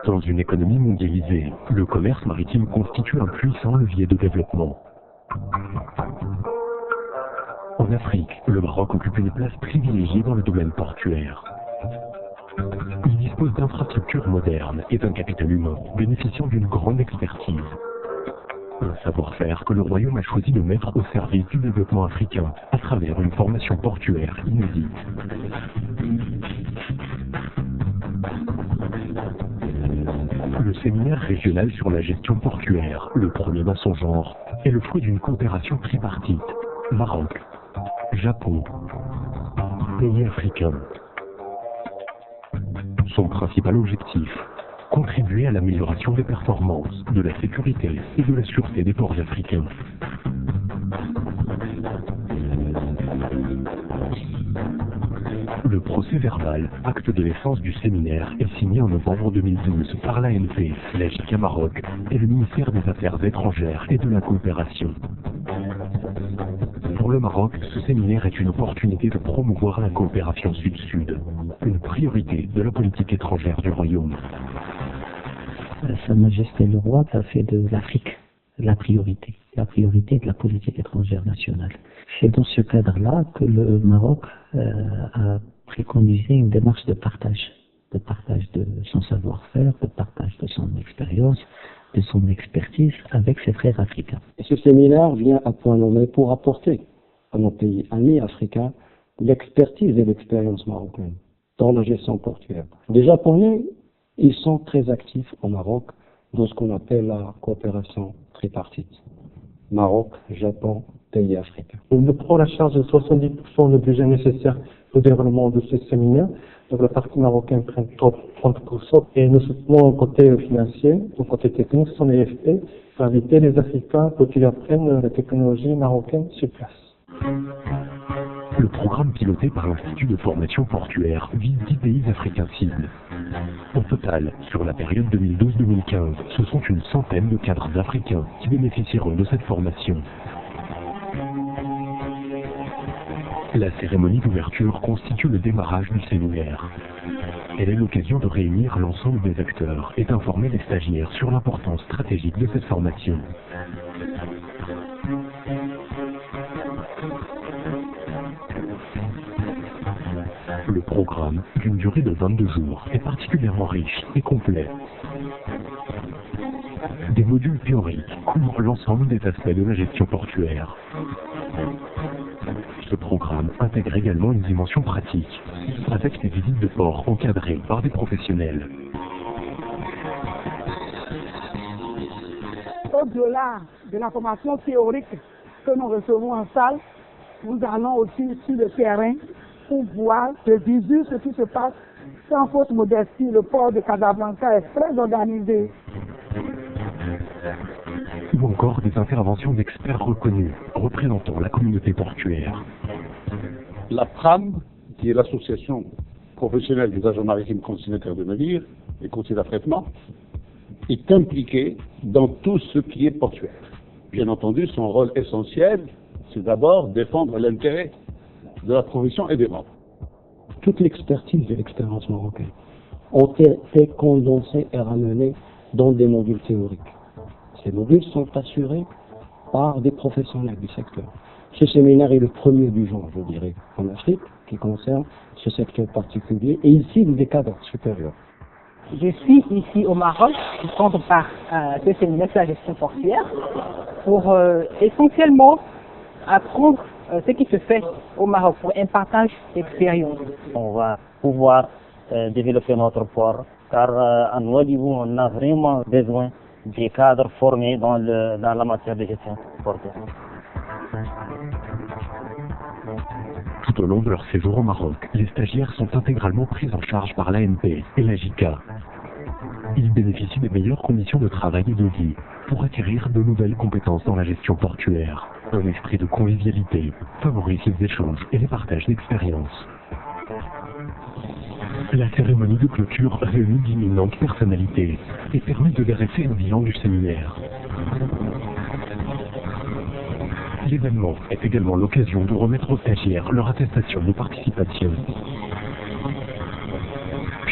Dans une économie mondialisée, le commerce maritime constitue un puissant levier de développement. En Afrique, le Maroc occupe une place privilégiée dans le domaine portuaire. Il dispose d'infrastructures modernes et d'un capital humain bénéficiant d'une grande expertise. Un savoir-faire que le Royaume a choisi de mettre au service du développement africain à travers une formation portuaire inédite. Le séminaire régional sur la gestion portuaire, le premier dans son genre, est le fruit d'une coopération tripartite. Maroc, Japon, pays africains. Son principal objectif, contribuer à l'amélioration des performances, de la sécurité et de la sûreté des ports africains. Le procès verbal, acte de naissance du séminaire, est signé en novembre 2012 par l'ANP, la JICA Maroc et le ministère des Affaires étrangères et de la coopération. Pour le Maroc, ce séminaire est une opportunité de promouvoir la coopération sud-sud, une priorité de la politique étrangère du Royaume. Sa Majesté le Roi a fait de l'Afrique la priorité de la politique étrangère nationale. C'est dans ce cadre-là que le Maroc a préconisé une démarche de partage de son savoir-faire, de partage de son expérience, de son expertise avec ses frères africains. Et ce séminaire vient à point nommé pour apporter à nos pays amis africains l'expertise et l'expérience marocaine dans la gestion portuaire. Les Japonais, ils sont très actifs au Maroc dans ce qu'on appelle la coopération tripartite. Maroc, Japon, pays africains. On prend la charge de 70% du budget nécessaire au déroulement de ce séminaire. Donc la partie marocaine prend 30% et nous soutenons au côté financier, au côté technique, son EFP, pour inviter les Africains pour qu'ils apprennent la technologie marocaine sur place. Le programme piloté par l'Institut de formation portuaire vise 10 pays africains cibles. Au total, sur la période 2012-2015, ce sont une centaine de cadres africains qui bénéficieront de cette formation. La cérémonie d'ouverture constitue le démarrage du séminaire. Elle est l'occasion de réunir l'ensemble des acteurs et d'informer les stagiaires sur l'importance stratégique de cette formation. Le programme, d'une durée de 22 jours, est particulièrement riche et complet. Des modules théoriques couvrent l'ensemble des aspects de la gestion portuaire. Ce programme intègre également une dimension pratique, avec des visites de port encadrées par des professionnels. Au-delà de la formation théorique que nous recevons en salle, nous allons aussi sur le terrain pour voir de visu ce qui se passe. Sans fausse modestie, le port de Casablanca est très organisé. Ou encore des interventions d'experts reconnus, représentant la communauté portuaire. La PRAM, qui est l'association professionnelle des agents maritimes consignataires de navires et courtiers d'affrètement, est impliquée dans tout ce qui est portuaire. Bien entendu, son rôle essentiel, c'est d'abord défendre l'intérêt de la profession et des membres. Toute l'expertise et l'expérience marocaine ont été condensées et ramenées dans des modules théoriques. Ces modules sont assurés par des professionnels du secteur. Ce séminaire est le premier du genre, je dirais, en Afrique, qui concerne ce secteur particulier, et il cible des cadres supérieurs. Je suis ici au Maroc, pour prendre part à ce séminaire sur la gestion portuaire, pour essentiellement apprendre ce qui se fait au Maroc, pour un partage d'expérience. On va pouvoir développer notre port, car à Nouadhibou, on a vraiment besoin des cadres formés dans la matière de gestion portuaire. Tout au long de leur séjour au Maroc, les stagiaires sont intégralement pris en charge par l'ANP et la JICA. Ils bénéficient des meilleures conditions de travail et de vie pour acquérir de nouvelles compétences dans la gestion portuaire. Un esprit de convivialité favorise les échanges et les partages d'expériences. La cérémonie de clôture réunit d'imminentes personnalités et permet de dresser un bilan du séminaire. L'événement est également l'occasion de remettre aux stagiaires leur attestation de participation.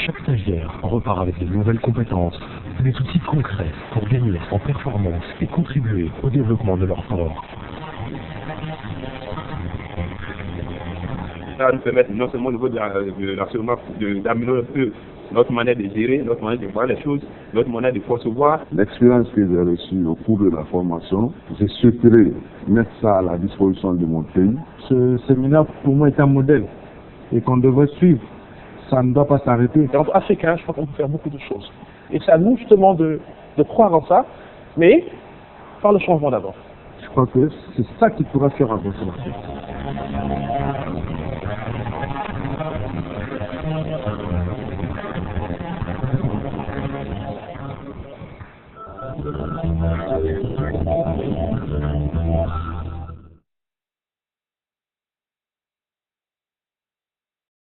Chaque stagiaire repart avec de nouvelles compétences, des outils concrets pour gagner en performance et contribuer au développement de leur corps. Ça va nous permettre non seulement au niveau de l'enseignement d'améliorer un peu notre manière de gérer, notre manière de voir les choses, notre manière de concevoir. L'expérience que j'ai reçue au cours de la formation, j'ai souhaité mettre ça à la disposition de mon pays. Ce séminaire pour moi est un modèle et qu'on devrait suivre. Ça ne doit pas s'arrêter. En tant qu'Africains, je crois qu'on peut faire beaucoup de choses. Et c'est à nous justement de croire en ça, mais faire le changement d'abord. Je crois que c'est ça qui pourra faire avancer l'Afrique. Thank you.